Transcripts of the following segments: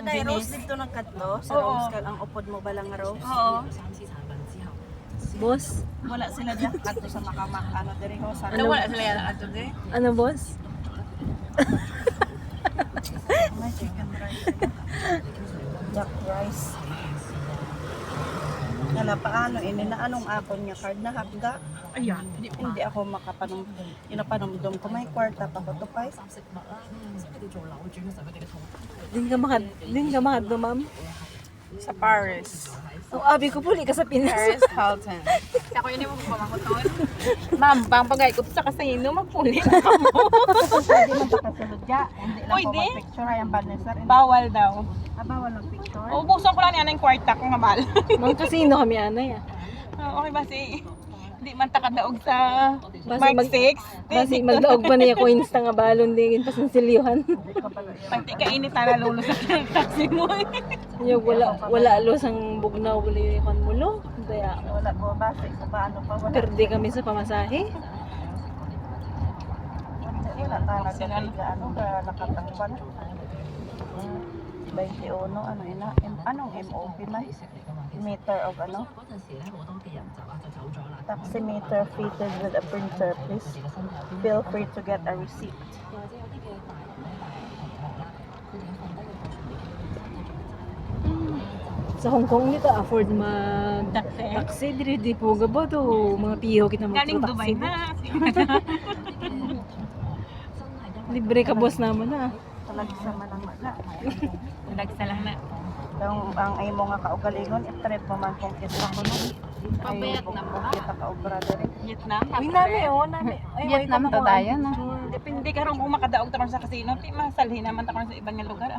Aday, Rose dito nagkadto? Sa Oo. Rose kag ang upod mo balang nga Rose? Oo. Boss? Wala sila diyan kadto sa makamak ano diri ho sa Ano? Wala sila yan ato de. Ano, boss? may chicken rice. Duck rice. Nala paano ini na anong akon niya card na hagda? Ayan. Hindi ako inapanumdum ko may kwarta pa ko to pa. Din ka makad no, ma'am? Sa Paris. Oh, abi ko puli ka sa Pinas. Paris Hilton. Ako yun yung magpapakuton. Ma'am, pampagay ko sa kasino, magpuli na mo. Hindi man pakasulod ya. Hindi lang Uy, ko di? picture ay ang banner. Bawal daw. Bawal ang picture. Ubusan ko lang yan ang kwarta kung mabal. Mang kasino kami, anay ah. Okay ba si... Hindi man takadaog sa Basi Mark mag- 6. Basi magdaog pa niya coins ta nga balon din pasinsilyuhan. Pati kainit na nalulo sa taxi mo. Yung wala alos ang bugnaw buli kon mulo. Kaya Wala ko base sa paano pa wala. perde kami sa pamasahe. Wala talaga ano ka nakatakpan. 21 ano ina anong MOP man meter of ano taximeter fitted with a printer please feel free to get a receipt. Sa Hong Kong nito afford mag taxi diri di po gabo to mga piho kita mag Galing Dubai taxi. na. Libre ka boss naman na. Talaga sa manang na Dagsa lang na. ang ay mo nga kaugalingon i-trip mo man kung kita ko no Pabayat na kung kita ka obra diri Vietnam. Uy nami oh nami. Ay Vietnam to tayo na. Depende ka rin kung makadaog ta sa kasino. Di masalhin naman ta sa ibang nga lugar.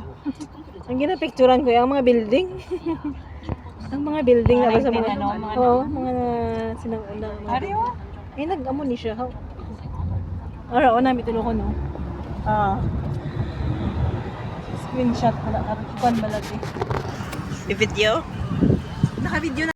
Ang ginapicturan ko yung mga building. Ang mga building na ba sa mga Ano, mga Oo, mga sinang una. Ariyo? Eh nag-amo ni siya. Ara o nami tulo ko no. Screenshot ko na kuan balagi. video Naka-video na